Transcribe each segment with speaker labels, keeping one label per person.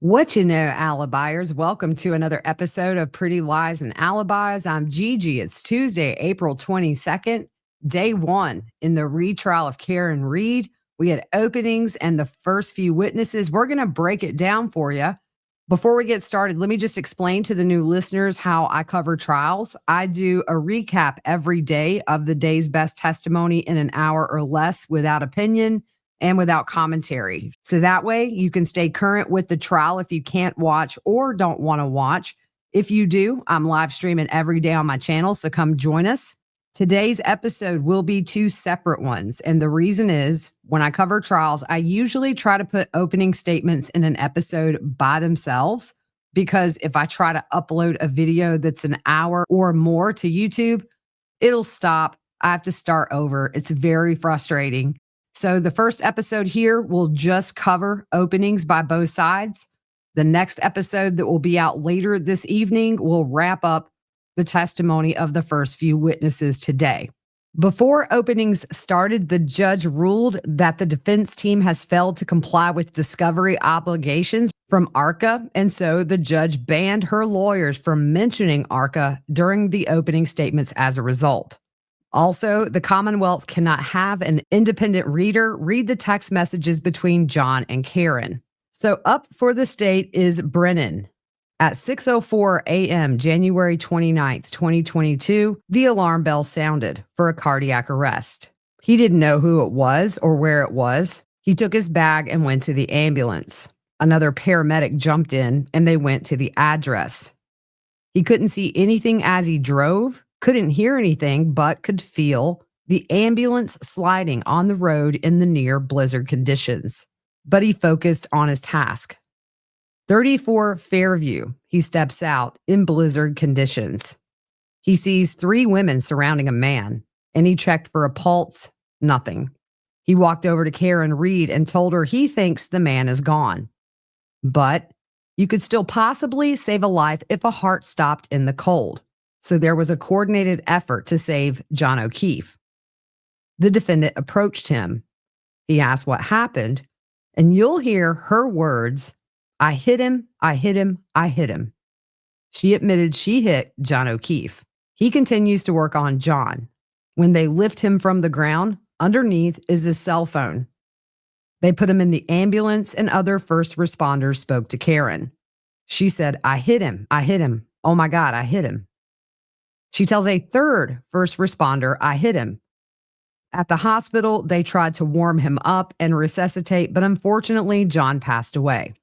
Speaker 1: What you know, Alibiers. Welcome to another episode of Pretty Lies and Alibis. I'm Gigi. It's Tuesday, April 22nd, day one in the retrial of Karen Read. We had openings and the first few witnesses. We're going to break it down for you. Before we get started, let me just explain to the new listeners how I cover trials. I do a recap every day of the day's best testimony in an hour or less without opinion and without commentary. So that way you can stay current with the trial if you can't watch or don't want to watch. If you do, I'm live streaming every day on my channel, so come join us. Today's episode will be two separate ones. And the reason is when I cover trials, I usually try to put opening statements in an episode by themselves, because if I try to upload a video that's an hour or more to YouTube, it'll stop. I have to start over. It's very frustrating. So the first episode here will just cover openings by both sides. The next episode that will be out later this evening will wrap up the testimony of the first few witnesses today. Before openings started, the judge ruled that the defense team has failed to comply with discovery obligations from ARCA, and so the judge banned her lawyers from mentioning ARCA during the opening statements as a result. Also, the Commonwealth cannot have an independent reader read the text messages between John and Karen. So up for the state is Brennan. At 6:04 a.m., January 29th, 2022, the alarm bell sounded for a cardiac arrest. He didn't know who it was or where it was. He took his bag and went to the ambulance. Another paramedic jumped in and they went to the address. He couldn't see anything as he drove, couldn't hear anything, but could feel the ambulance sliding on the road in the near blizzard conditions. But he focused on his task. 34 Fairview, he steps out in blizzard conditions. He sees three women surrounding a man, and he checked for a pulse, nothing. He walked over to Karen Read and told her he thinks the man is gone. But you could still possibly save a life if a heart stopped in the cold. So there was a coordinated effort to save John O'Keefe. The defendant approached him. He asked what happened, and you'll hear her words, "I hit him, I hit him, I hit him." She admitted she hit John O'Keefe. He continues to work on John. When they lift him from the ground, underneath is his cell phone. They put him in the ambulance, and other first responders spoke to Karen. She said, "I hit him, I hit him. Oh my God, I hit him." She tells a third first responder, "I hit him." At the hospital, they tried to warm him up and resuscitate, but unfortunately, John passed away.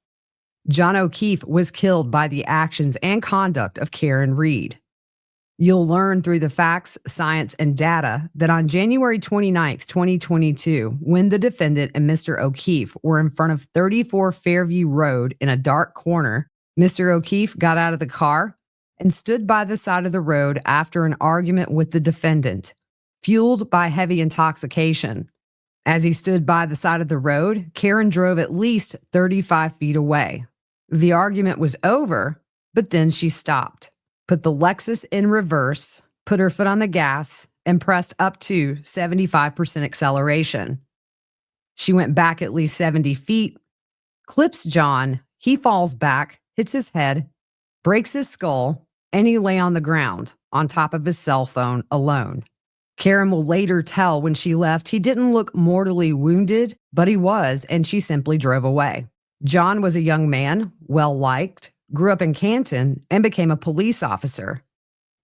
Speaker 1: John O'Keefe was killed by the actions and conduct of Karen Read. You'll learn through the facts, science, and data that on January 29th, 2022, when the defendant and Mr. O'Keefe were in front of 34 Fairview Road in a dark corner, Mr. O'Keefe got out of the car and stood by the side of the road after an argument with the defendant, fueled by heavy intoxication. As he stood by the side of the road, Karen drove at least 35 feet away. The argument was over, but then she stopped, put the Lexus in reverse, put her foot on the gas, and pressed up to 75% acceleration. She went back at least 70 feet, clips John, he falls back, hits his head, breaks his skull, and he lay on the ground on top of his cell phone alone. Karen will later tell when she left he didn't look mortally wounded, but he was, and she simply drove away. John was a young man, well-liked, grew up in Canton, and became a police officer.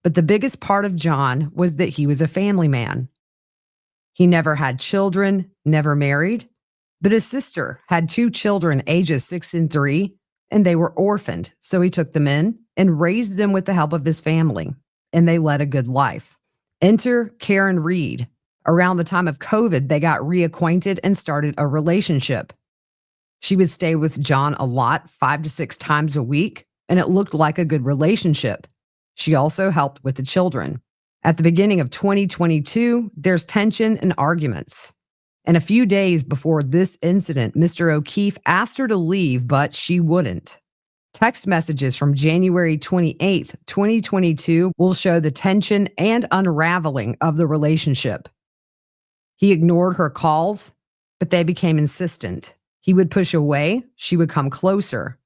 Speaker 1: But the biggest part of John was that he was a family man. He never had children, never married, but his sister had two children ages 6 and 3, and they were orphaned, so he took them in and raised them with the help of his family, and they led a good life. Enter Karen Read. Around the time of COVID, they got reacquainted and started a relationship. She would stay with John a lot, 5 to 6 times a week, and it looked like a good relationship. She also helped with the children. At the beginning of 2022, there's tension and arguments. And a few days before this incident, Mr. O'Keefe asked her to leave, but she wouldn't. Text messages from January 28th, 2022 will show the tension and unraveling of the relationship. He ignored her calls, but they became insistent. He would push away, she would come closer.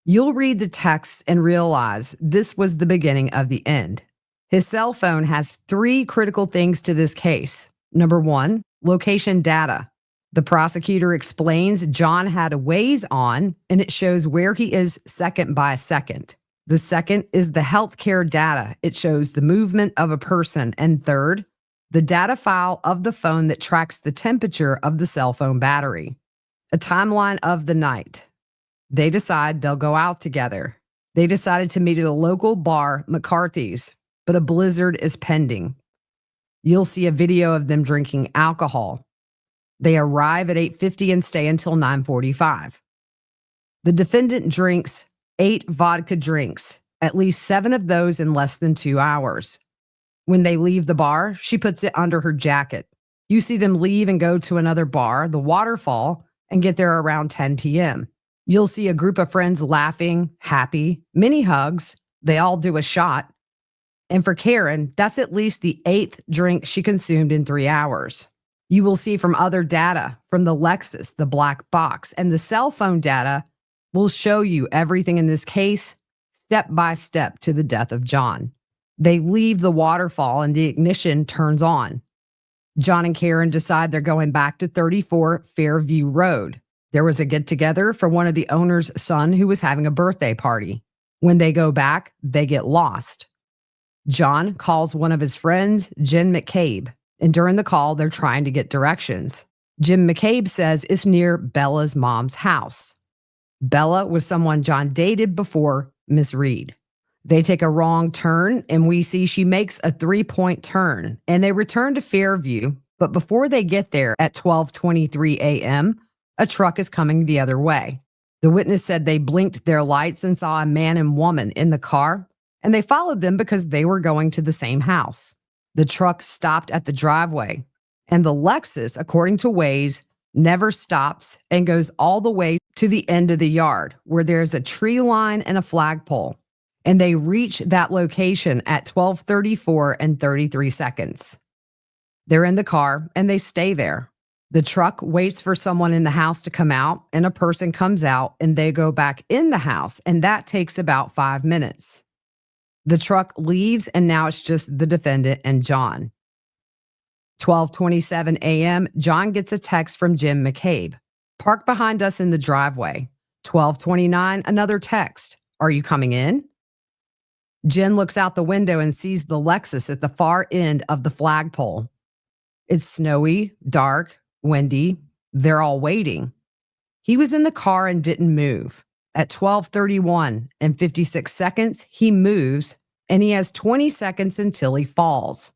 Speaker 1: You'll read the text and realize this was the beginning of the end. His cell phone has three critical things to this case. Number one, location data. The prosecutor explains John had a Waze on and it shows where he is second by second. The second is the healthcare data. It shows the movement of a person. And third, the data file of the phone that tracks the temperature of the cell phone battery. A timeline of the night. They decide they'll go out together. They decided to meet at a local bar, McCarthy's, but a blizzard is pending. You'll see a video of them drinking alcohol. They arrive at 8:50 and stay until 9:45. The defendant drinks 8 vodka drinks, at least 7 of those in less than 2 hours. When they leave the bar, she puts it under her jacket. You see them leave and go to another bar, the Waterfall, and get there around 10 p.m. You'll see a group of friends laughing, happy, many hugs. They all do a shot. And for Karen, that's at least the 8th drink she consumed in 3 hours. You will see from other data, from the Lexus, the black box, and the cell phone data, will show you everything in this case, step by step to the death of John. They leave the Waterfall and the ignition turns on. John and Karen decide they're going back to 34 Fairview Road. There was a get-together for one of the owner's son who was having a birthday party. When they go back, they get lost. John calls one of his friends, Jim McCabe, and during the call, they're trying to get directions. Jim McCabe says it's near Bella's mom's house. Bella was someone John dated before Miss Reed. They take a wrong turn, and we see she makes a 3-point turn, and they return to Fairview, but before they get there at 12:23 a.m., a truck is coming the other way. The witness said they blinked their lights and saw a man and woman in the car, and they followed them because they were going to the same house. The truck stopped at the driveway, and the Lexus, according to Waze, never stops and goes all the way to the end of the yard where there's a tree line and a flagpole. And they reach that location at 12:34 and 33 seconds. They're in the car and they stay there. The truck waits for someone in the house to come out, and a person comes out and they go back in the house, and that takes about 5 minutes. The truck leaves and now it's just the defendant and John. 12:27 a.m., John gets a text from Jim McCabe. Park behind us in the driveway. 12:29, another text. Are you coming in? Jen looks out the window and sees the Lexus at the far end of the flagpole. It's snowy, dark, windy. They're all waiting. He was in the car and didn't move. At 12:31 and 56 seconds, he moves, and he has 20 seconds until he falls.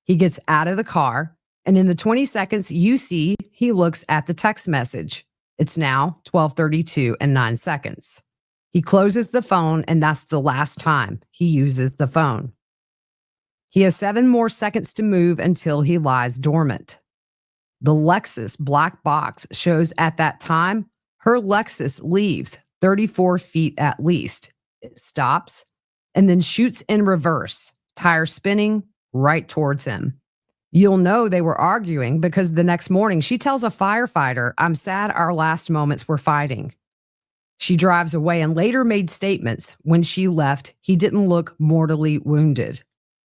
Speaker 1: He gets out of the car, and in the 20 seconds you see, he looks at the text message. It's now 12:32 and 9 seconds. He closes the phone, and that's the last time he uses the phone. He has 7 more seconds to move until he lies dormant. The Lexus black box shows at that time, her Lexus leaves 34 feet at least. It stops and then shoots in reverse, tire spinning right towards him. You'll know they were arguing because the next morning she tells a firefighter, "I'm sad our last moments were fighting." She drives away and later made statements. When she left, he didn't look mortally wounded.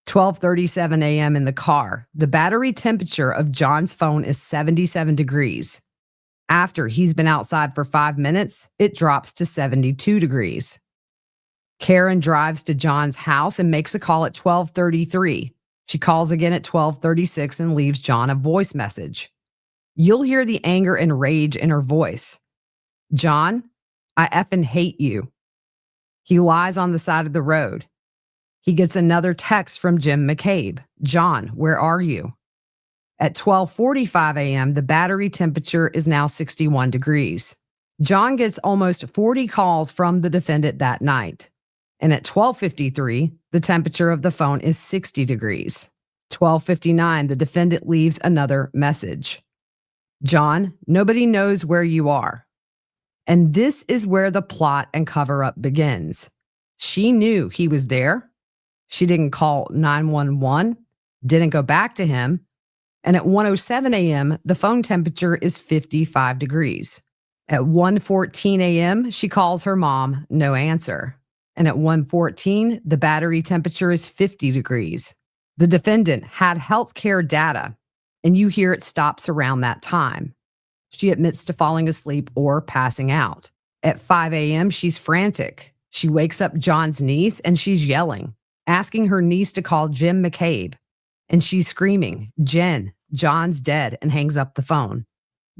Speaker 1: 12:37 a.m. in the car. The battery temperature of John's phone is 77 degrees. After he's been outside for 5 minutes, it drops to 72 degrees. Karen drives to John's house and makes a call at 12:33. She calls again at 12:36 and leaves John a voice message. You'll hear the anger and rage in her voice. "John, I effing hate you." He lies on the side of the road. He gets another text from Jim McCabe. "John, where are you?" At 12:45 a.m., the battery temperature is now 61 degrees. John gets almost 40 calls from the defendant that night. And at 12:53, the temperature of the phone is 60 degrees. 12:59, the defendant leaves another message. "John, nobody knows where you are." And this is where the plot and cover-up begins. She knew he was there. She didn't call 911, didn't go back to him. And at 1:07 a.m., the phone temperature is 55 degrees. At 1:14 a.m., she calls her mom, no answer. And at 1:14, the battery temperature is 50 degrees. The defendant had healthcare data, and you hear it stops around that time. She admits to falling asleep or passing out. At 5 a.m., she's frantic. She wakes up John's niece and she's yelling, asking her niece to call Jim McCabe. And she's screaming, "Jen, John's dead," and hangs up the phone.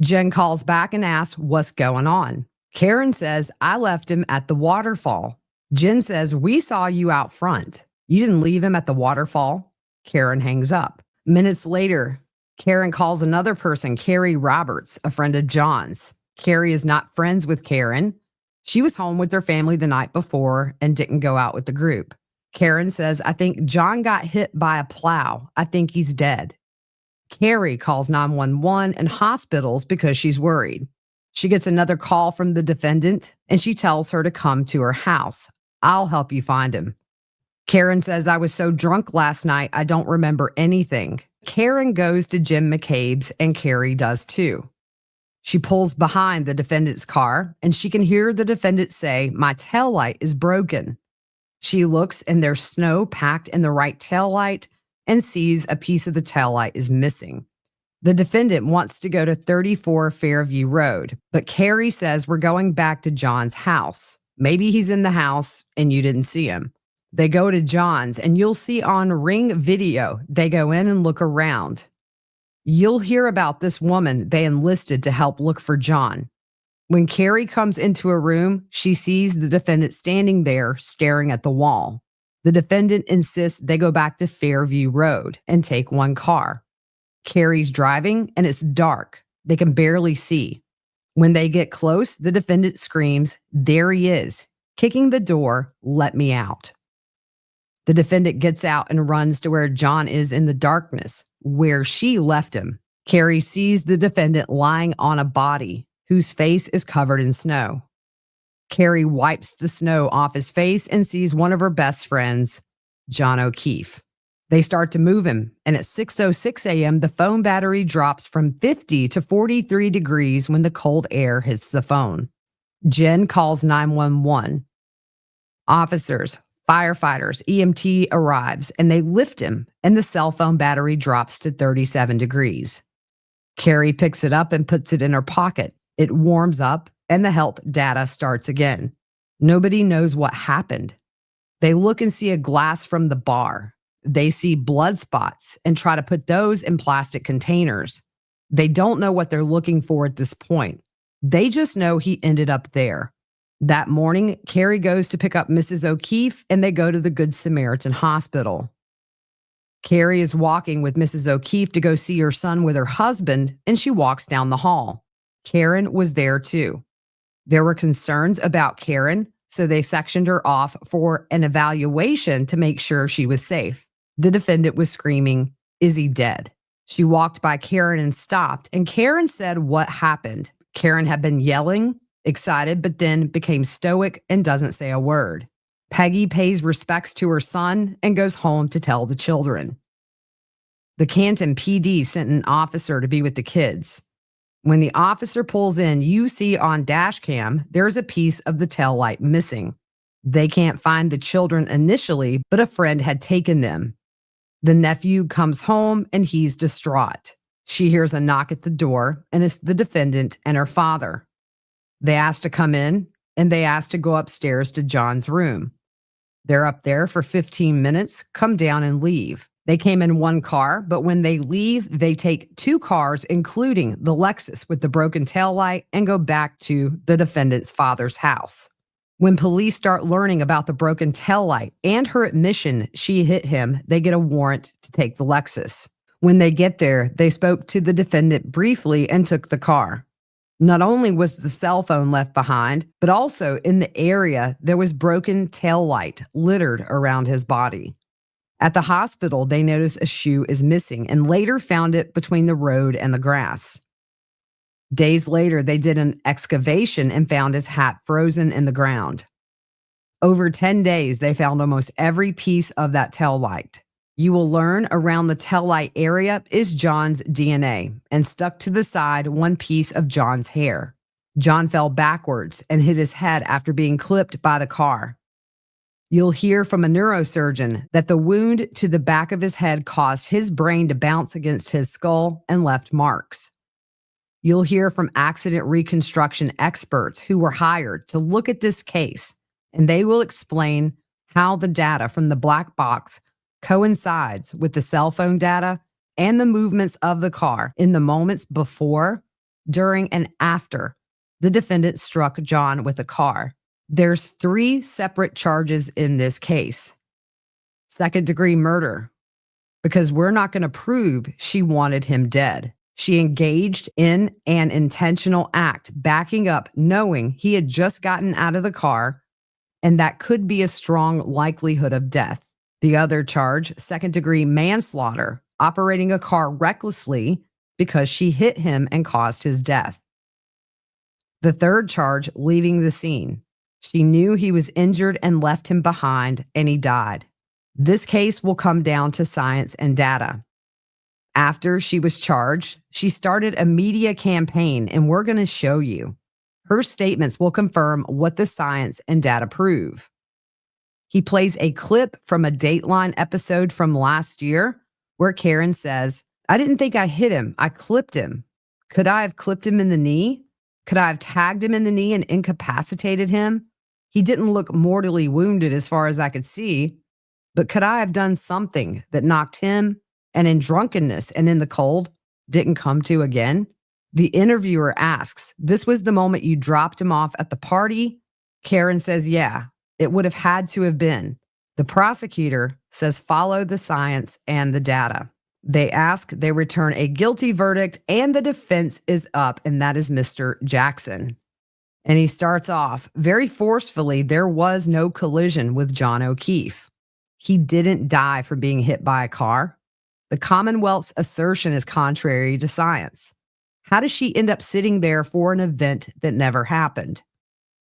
Speaker 1: Jen calls back and asks what's going on. Karen says, "I left him at the waterfall." Jen says, "We saw you out front. You didn't leave him at the waterfall." Karen hangs up. Minutes later, Karen calls another person, Carrie Roberts, a friend of John's. Carrie is not friends with Karen. She was home with her family the night before and didn't go out with the group. Karen says, "I think John got hit by a plow. I think he's dead." Carrie calls 911 and hospitals because she's worried. She gets another call from the defendant and she tells her to come to her house. "I'll help you find him." Karen says, "I was so drunk last night, I don't remember anything." Karen goes to Jim McCabe's and Carrie does too. She pulls behind the defendant's car and she can hear the defendant say, "My taillight is broken." She looks and there's snow packed in the right taillight and sees a piece of the taillight is missing. The defendant wants to go to 34 Fairview Road, but Carrie says, "We're going back to John's house. Maybe he's in the house and you didn't see him." They go to John's and you'll see on Ring video, they go in and look around. You'll hear about this woman they enlisted to help look for John. When Carrie comes into a room, she sees the defendant standing there staring at the wall. The defendant insists they go back to Fairview Road and take one car. Carrie's driving and it's dark. They can barely see. When they get close, the defendant screams, "There he is," kicking the door, "Let me out." The defendant gets out and runs to where John is in the darkness, where she left him. Carrie sees the defendant lying on a body whose face is covered in snow. Carrie wipes the snow off his face and sees one of her best friends, John O'Keefe. They start to move him, and at 6:06 a.m., the phone battery drops from 50 to 43 degrees when the cold air hits the phone. Jen calls 911. Officers, firefighters, EMT arrives, and they lift him, and the cell phone battery drops to 37 degrees. Carrie picks it up and puts it in her pocket. It warms up, and the health data starts again. Nobody knows what happened. They look and see a glass from the bar. They see blood spots and try to put those in plastic containers. They don't know what they're looking for at this point. They just know he ended up there. That morning, Carrie goes to pick up Mrs. O'Keefe and they go to the Good Samaritan Hospital. Carrie is walking with Mrs. O'Keefe to go see her son with her husband, and she walks down the hall. Karen was there too. There were concerns about Karen, so they sectioned her off for an evaluation to make sure she was safe. The defendant was screaming, "Is he dead?" She walked by Karen and stopped, and Karen said what happened. Karen had been yelling, excited, but then became stoic and doesn't say a word. Peggy pays respects to her son and goes home to tell the children. The Canton PD sent an officer to be with the kids. When the officer pulls in, you see on dash cam, there's a piece of the taillight missing. They can't find the children initially, but a friend had taken them. The nephew comes home and he's distraught. She hears a knock at the door, and it's the defendant and her father. They ask to come in, and they ask to go upstairs to John's room. They're up there for 15 minutes, come down and leave. They came in one car, but when they leave, they take two cars, including the Lexus with the broken taillight, and go back to the defendant's father's house. When police start learning about the broken taillight and her admission she hit him, they get a warrant to take the Lexus. When they get there, they spoke to the defendant briefly and took the car. Not only was the cell phone left behind, but also in the area, there was broken taillight littered around his body. At the hospital, they noticed a shoe is missing and later found it between the road and the grass. Days later, they did an excavation and found his hat frozen in the ground. Over 10 days, they found almost every piece of that taillight. You will learn around the taillight area is John's DNA, and stuck to the side, one piece of John's hair. John fell backwards and hit his head after being clipped by the car. You'll hear from a neurosurgeon that the wound to the back of his head caused his brain to bounce against his skull and left marks. You'll hear from accident reconstruction experts who were hired to look at this case, and they will explain how the data from the black box coincides with the cell phone data and the movements of the car in the moments before, during, and after the defendant struck John with a car. There's 3 separate charges in this case. Second-degree murder, because we're not going to prove she wanted him dead. She engaged in an intentional act, backing up, knowing he had just gotten out of the car, and that could be a strong likelihood of death. The other charge, second-degree manslaughter, operating a car recklessly because she hit him and caused his death. The third charge, leaving the scene. She knew he was injured and left him behind, and he died. This case will come down to science and data. After she was charged, she started a media campaign, and we're going to show you. Her statements will confirm what the science and data prove. He plays a clip from a Dateline episode from last year where Karen says, "I didn't think I hit him. I clipped him. Could I have clipped him in the knee? Could I have tagged him in the knee and incapacitated him? He didn't look mortally wounded as far as I could see, but could I have done something that knocked him and in drunkenness and in the cold didn't come to again?" The interviewer asks, "This was the moment you dropped him off at the party?" Karen says, "Yeah, it would have had to have been." The prosecutor says, "Follow the science and the data." They ask, they return a guilty verdict, and the defense is up, and that is Mr. Jackson. And he starts off very forcefully. There was no collision with John O'Keefe. He didn't die from being hit by a car. The Commonwealth's assertion is contrary to science. How does she end up sitting there for an event that never happened?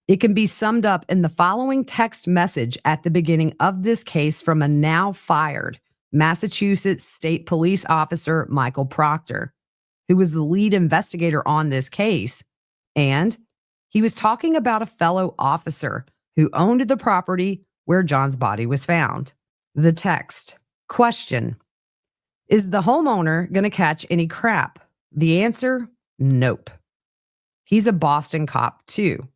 Speaker 1: It can be summed up in the following text message at the beginning of this case from a now fired Massachusetts State Police Officer, Michael Proctor, who was the lead investigator on this case. And he was talking about a fellow officer who owned the property where John's body was found. The text: question, is the homeowner going to catch any crap? The answer: nope. He's a Boston cop too.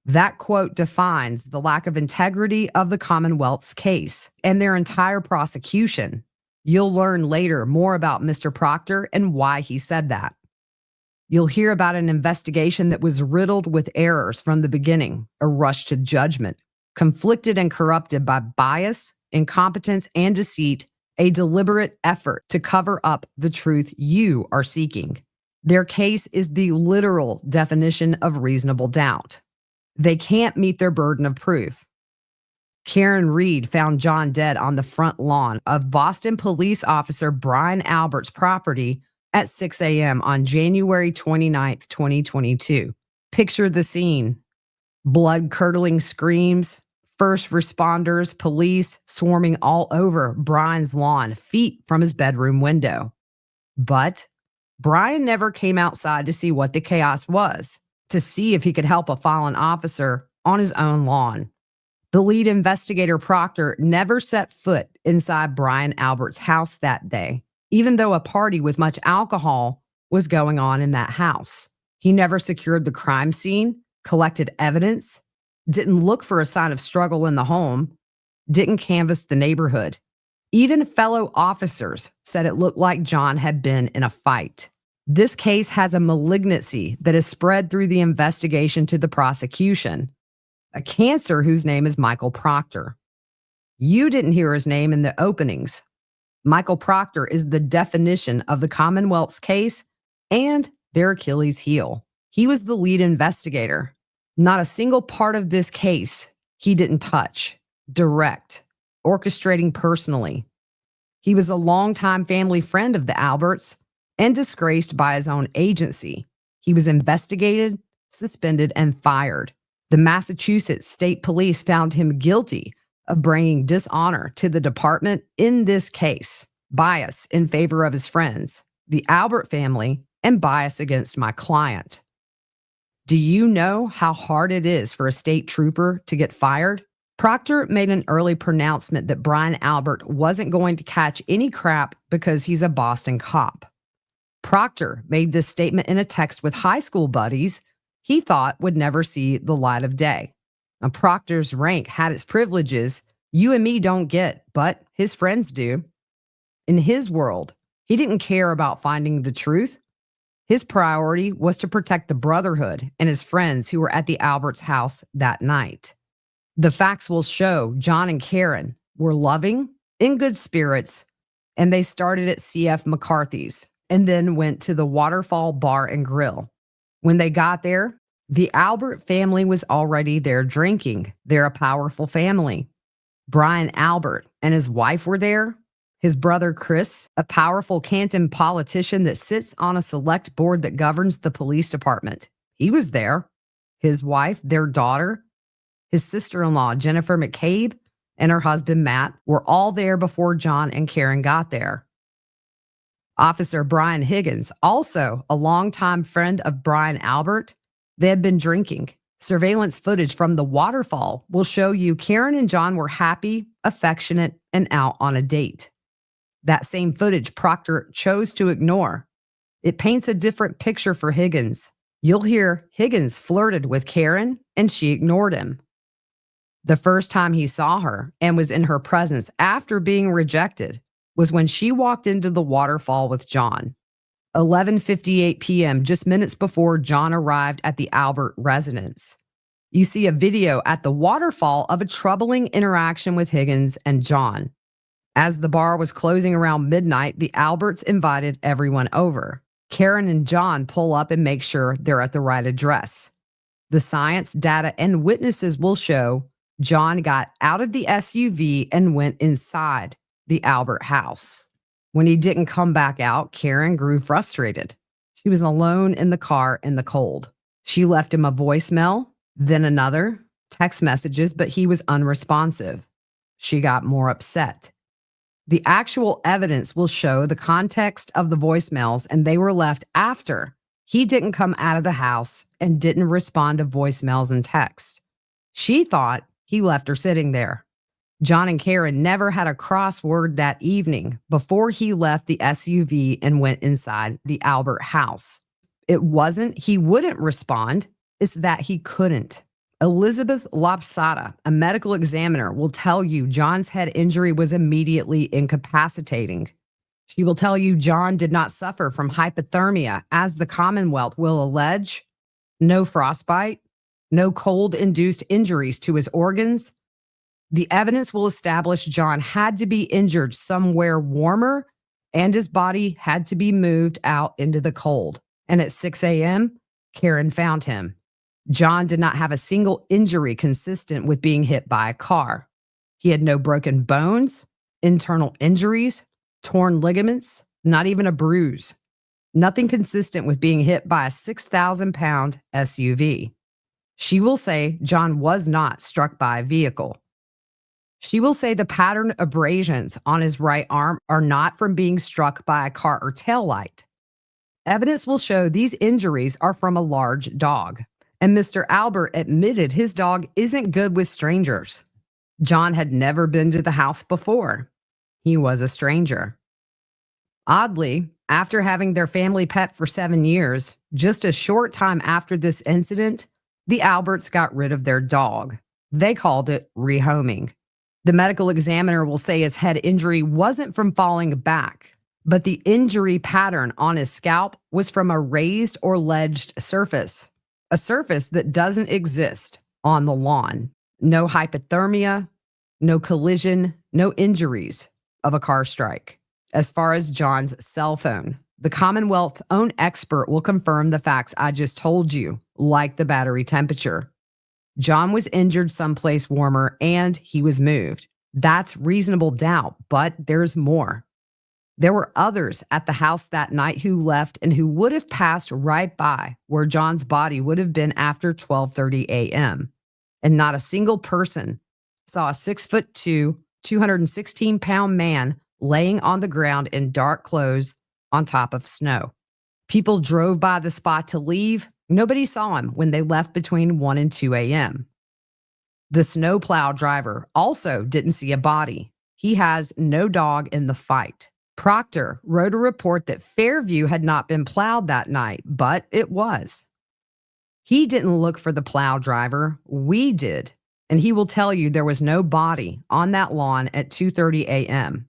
Speaker 1: That quote defines the lack of integrity of the Commonwealth's case and their entire prosecution. You'll learn later more about Mr. Proctor and why he said that. You'll hear about an investigation that was riddled with errors from the beginning, a rush to judgment, conflicted and corrupted by bias, incompetence, and deceit, a deliberate effort to cover up the truth you are seeking. Their case is the literal definition of reasonable doubt. They can't meet their burden of proof. Karen Reed found John dead on the front lawn of Boston police officer Brian Albert's property at 6 a.m. on January 29th, 2022. Picture the scene. Blood-curdling screams, first responders, police swarming all over Brian's lawn, feet from his bedroom window. But Brian never came outside to see what the chaos was, to see if he could help a fallen officer on his own lawn. The lead investigator, Proctor, never set foot inside Brian Albert's house that day, even though a party with much alcohol was going on in that house. He never secured the crime scene, collected evidence, didn't look for a sign of struggle in the home, didn't canvass the neighborhood. Even fellow officers said it looked like John had been in a fight. This case has a malignancy that is spread through the investigation to the prosecution, a cancer whose name is Michael Proctor. You didn't hear his name in the openings. Michael Proctor is the definition of the Commonwealth's case and their Achilles heel. He was the lead investigator. Not a single part of this case he didn't touch, direct, orchestrating personally. He was a longtime family friend of the Alberts and disgraced by his own agency. He was investigated, suspended, and fired. The Massachusetts State Police found him guilty of bringing dishonor to the department in this case, bias in favor of his friends, the Albert family, and bias against my client. Do you know how hard it is for a state trooper to get fired? Proctor made an early pronouncement that Brian Albert wasn't going to catch any crap because he's a Boston cop. Proctor made this statement in a text with high school buddies he thought would never see the light of day. Now, Proctor's rank had its privileges you and me don't get, but his friends do. In his world, he didn't care about finding the truth. His priority was to protect the brotherhood and his friends who were at the Alberts' house that night. The facts will show John and Karen were loving, in good spirits, and they started at C.F. McCarthy's and then went to the Waterfall Bar and Grill. When they got there, the Albert family was already there drinking. They're a powerful family. Brian Albert and his wife were there. His brother Chris, a powerful Canton politician that sits on a select board that governs the police department. He was there. His wife, their daughter, his sister-in-law, Jennifer McCabe, and her husband, Matt, were all there before John and Karen got there. Officer Brian Higgins, also a longtime friend of Brian Albert, they had been drinking. Surveillance footage from the waterfall will show you Karen and John were happy, affectionate, and out on a date. That same footage Proctor chose to ignore. It paints a different picture for Higgins. You'll hear Higgins flirted with Karen and she ignored him. The first time he saw her and was in her presence after being rejected was when she walked into the waterfall with John. 11:58 p.m., just minutes before John arrived at the Albert residence. You see a video at the waterfall of a troubling interaction with Higgins and John. As the bar was closing around midnight, the Alberts invited everyone over. Karen and John pull up and make sure they're at the right address. The science, data, and witnesses will show John got out of the SUV and went inside the Albert house. When he didn't come back out, Karen grew frustrated. She was alone in the car in the cold. She left him a voicemail, then another, text messages, but he was unresponsive. She got more upset. The actual evidence will show the context of the voicemails, and they were left after he didn't come out of the house and didn't respond to voicemails and texts. She thought he left her sitting there. John and Karen never had a crossword that evening before he left the SUV and went inside the Albert house. It wasn't he wouldn't respond, it's that he couldn't. Elizabeth Lopsada, a medical examiner, will tell you John's head injury was immediately incapacitating. She will tell you John did not suffer from hypothermia, as the Commonwealth will allege, no frostbite, no cold-induced injuries to his organs. The evidence will establish John had to be injured somewhere warmer and his body had to be moved out into the cold. And at 6 a.m., Karen found him. John did not have a single injury consistent with being hit by a car. He had no broken bones, internal injuries, torn ligaments, not even a bruise. Nothing consistent with being hit by a 6,000-pound SUV. She will say John was not struck by a vehicle. She will say the pattern abrasions on his right arm are not from being struck by a car or taillight. Evidence will show these injuries are from a large dog. And Mr. Albert admitted his dog isn't good with strangers. John had never been to the house before. He was a stranger. Oddly, after having their family pet for 7 years, just a short time after this incident, the Alberts got rid of their dog. They called it rehoming. The medical examiner will say his head injury wasn't from falling back, but the injury pattern on his scalp was from a raised or ledged surface. A surface that doesn't exist on the lawn. No hypothermia, no collision, no injuries of a car strike. As far as John's cell phone, the Commonwealth's own expert will confirm the facts I just told you, like the battery temperature. John was injured someplace warmer and he was moved. That's reasonable doubt, but there's more. There were others at the house that night who left and who would have passed right by where John's body would have been after 12:30 a.m. And not a single person saw a 6'2", 216-pound man laying on the ground in dark clothes on top of snow. People drove by the spot to leave, Nobody saw him when they left between 1 and 2 a.m. The snowplow driver also didn't see a body. He has no dog in the fight. Proctor wrote a report that Fairview had not been plowed that night, but it was. He didn't look for the plow driver. We did. And he will tell you there was no body on that lawn at 2:30 a.m.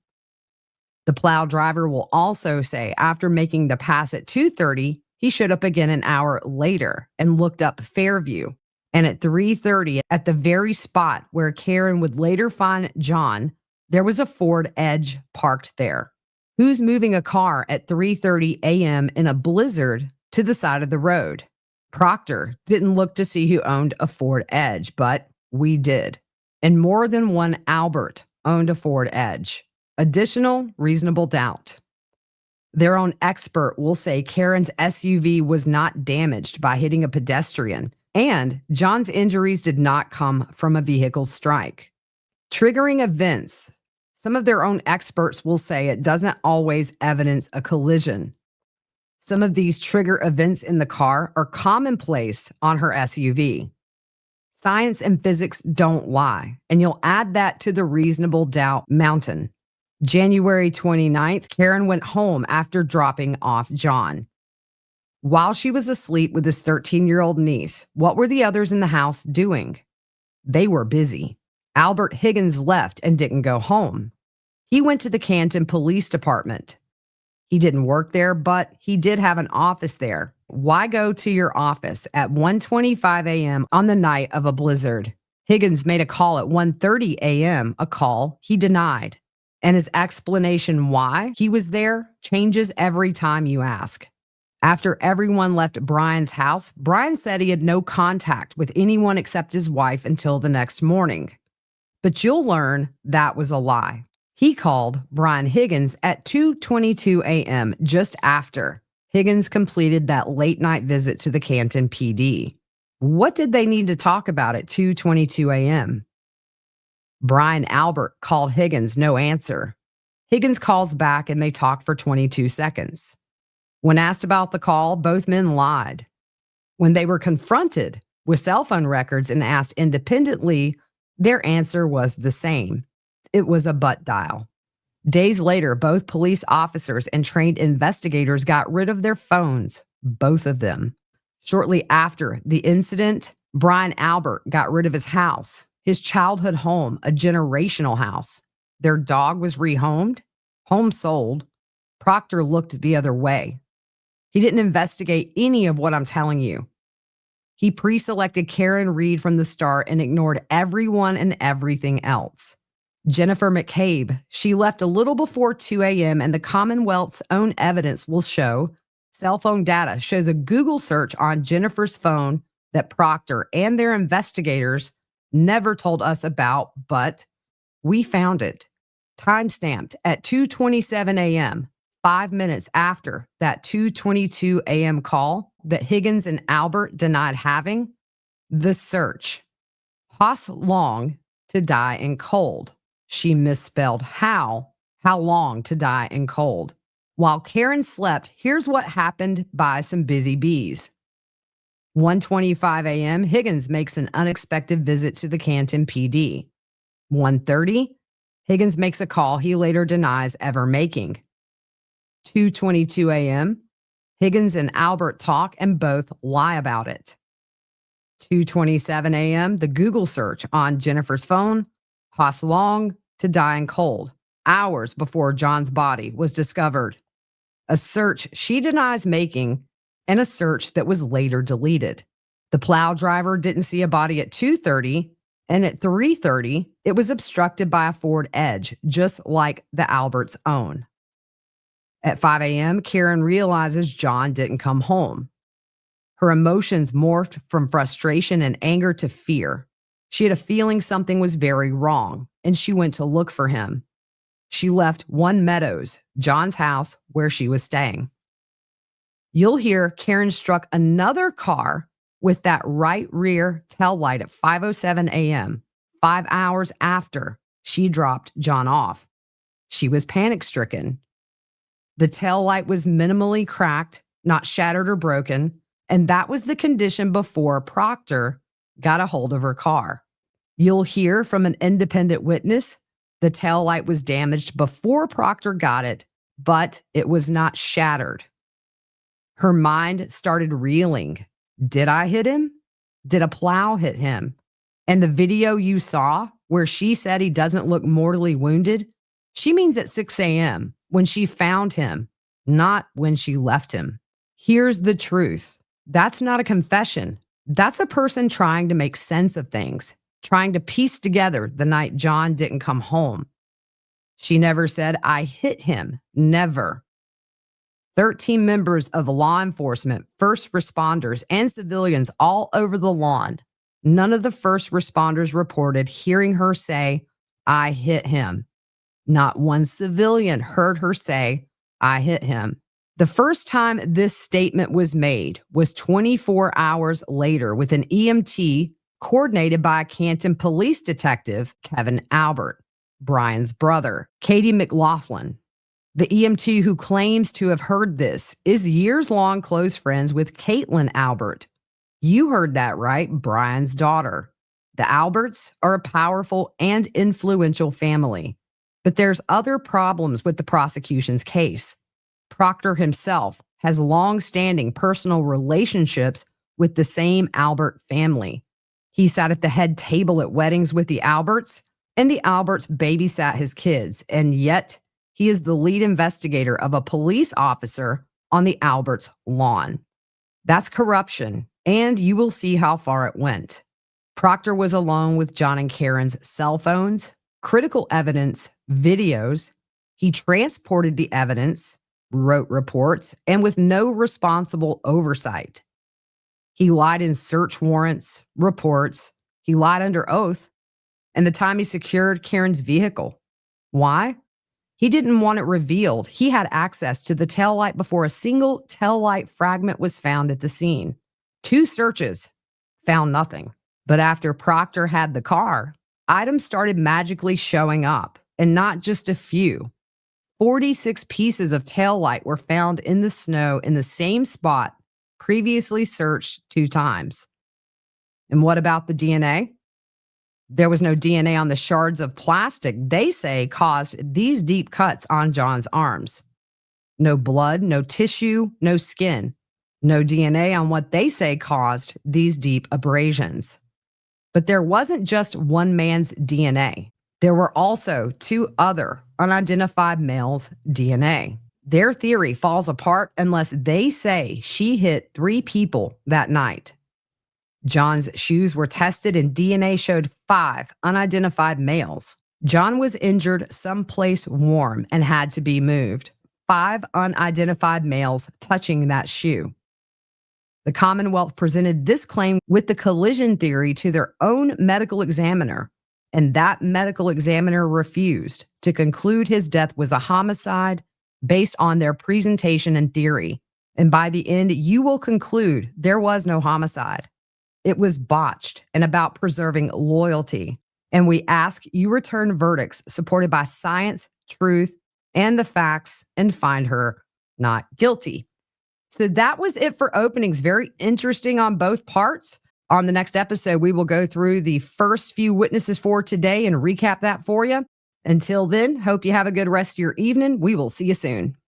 Speaker 1: The plow driver will also say after making the pass at 2:30, he showed up again an hour later and looked up Fairview. And at 3:30, at the very spot where Karen would later find John, there was a Ford Edge parked there. Who's moving a car at 3:30 a.m. in a blizzard to the side of the road? Proctor didn't look to see who owned a Ford Edge, but we did. And more than one Albert owned a Ford Edge. Additional reasonable doubt. Their own expert will say Karen's SUV was not damaged by hitting a pedestrian, and John's injuries did not come from a vehicle strike. Triggering events. Some of their own experts will say it doesn't always evidence a collision. Some of these trigger events in the car are commonplace on her SUV. Science and physics don't lie, and you'll add that to the reasonable doubt mountain. January 29th, Karen went home after dropping off John. While she was asleep with his 13-year-old niece, what were the others in the house doing? They were busy. Albert Higgins left and didn't go home. He went to the Canton Police Department. He didn't work there, but he did have an office there. Why go to your office at 1:25 a.m. on the night of a blizzard? Higgins made a call at 1:30 a.m., a call he denied. And his explanation why he was there changes every time you ask. After everyone left Brian's house, Brian said he had no contact with anyone except his wife until the next morning. But you'll learn that was a lie. He called Brian Higgins at 2:22 a.m. just after Higgins completed that late night visit to the Canton PD. What did they need to talk about at 2:22 a.m.? Brian Albert called Higgins, no answer. Higgins calls back and they talk for 22 seconds. When asked about the call, both men lied. When they were confronted with cell phone records and asked independently, their answer was the same. It was a butt dial. Days later, both police officers and trained investigators got rid of their phones, both of them. Shortly after the incident, Brian Albert got rid of his house, his childhood home, a generational house. Their dog was rehomed, home sold. Proctor looked the other way. He didn't investigate any of what I'm telling you. He pre-selected Karen Reed from the start and ignored everyone and everything else. Jennifer McCabe, she left a little before 2 a.m. and the Commonwealth's own evidence will show cell phone data shows a Google search on Jennifer's phone that Proctor and their investigators never told us about, but we found it. Timestamped at 2:27 a.m., 5 minutes after that 2:22 a.m. call that Higgins and Albert denied having, the search. Haas long to die in cold. She misspelled how long to die in cold. While Karen slept, here's what happened by some busy bees. 1:25 a.m., Higgins makes an unexpected visit to the Canton PD. 1:30, Higgins makes a call he later denies ever making. 2:22 a.m., Higgins and Albert talk and both lie about it. 2:27 a.m., the Google search on Jennifer's phone, Haas long to die in cold, hours before John's body was discovered. A search she denies making and a search that was later deleted. The plow driver didn't see a body at 2:30, and at 3:30, it was obstructed by a Ford Edge, just like the Albert's own. At 5 a.m., Karen realizes John didn't come home. Her emotions morphed from frustration and anger to fear. She had a feeling something was very wrong, and she went to look for him. She left One Meadows, John's house, where she was staying. You'll hear Karen struck another car with that right rear tail light at 5:07 a.m., 5 hours after she dropped John off. She was panic-stricken. The tail light was minimally cracked, not shattered or broken. And that was the condition before Proctor got a hold of her car. You'll hear from an independent witness the taillight was damaged before Proctor got it, but it was not shattered. Her mind started reeling. Did I hit him? Did a plow hit him? And the video you saw where she said he doesn't look mortally wounded, she means at 6 a.m. when she found him, not when she left him. Here's the truth. That's not a confession. That's a person trying to make sense of things, trying to piece together the night John didn't come home. She never said, I hit him. Never. 13 members of law enforcement, first responders, and civilians all over the lawn. None of the first responders reported hearing her say, I hit him. Not one civilian heard her say, I hit him. The first time this statement was made was 24 hours later with an EMT coordinated by a Canton police detective, Kevin Albert, Brian's brother, Katie McLaughlin. The EMT who claims to have heard this is years-long close friends with Caitlin Albert. You heard that right, Brian's daughter. The Alberts are a powerful and influential family. But there's other problems with the prosecution's case. Proctor himself has long-standing personal relationships with the same Albert family. He sat at the head table at weddings with the Alberts, and the Alberts babysat his kids, and yet he is the lead investigator of a police officer on the Alberts' lawn. That's corruption, and you will see how far it went. Proctor was alone with John and Karen's cell phones, critical evidence, videos. He transported the evidence, wrote reports, and with no responsible oversight. He lied in search warrants, reports. He lied under oath. And the time he secured Karen's vehicle. Why? He didn't want it revealed. He had access to the taillight before a single taillight fragment was found at the scene. 2 searches found nothing. But after Proctor had the car, items started magically showing up, and not just a few. 46 pieces of taillight were found in the snow in the same spot previously searched 2 times. And what about the DNA? There was no DNA on the shards of plastic they say caused these deep cuts on John's arms. No blood, no tissue, no skin. No DNA on what they say caused these deep abrasions. But there wasn't just one man's DNA. There were also 2 other unidentified males' DNA. Their theory falls apart unless they say she hit 3 people that night. John's shoes were tested and DNA showed 5 unidentified males. John was injured someplace warm and had to be moved. 5 unidentified males touching that shoe. The Commonwealth presented this claim with the collision theory to their own medical examiner, and that medical examiner refused to conclude his death was a homicide based on their presentation and theory. And by the end, you will conclude there was no homicide. It was botched and about preserving loyalty. And we ask you return verdicts supported by science, truth, and the facts and find her not guilty. So that was it for openings. Very interesting on both parts. On the next episode, we will go through the first few witnesses for today and recap that for you. Until then, hope you have a good rest of your evening. We will see you soon.